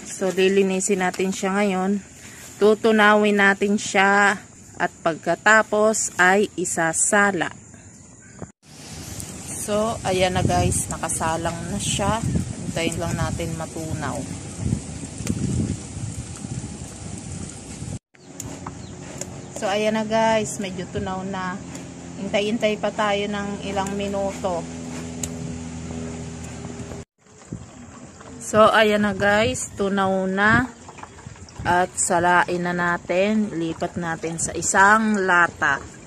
So, lilinisin natin siya ngayon. Tutunawin natin siya at pagkatapos ay isasala. So, ayan na guys, nakasalang na siya. Hintayin lang natin matunaw. So, ayan na guys, medyo tunaw na. Hintay-hintay pa tayo ng ilang minuto. So, ayan na guys, tunaw na. At salain na natin, lipat natin sa isang lata.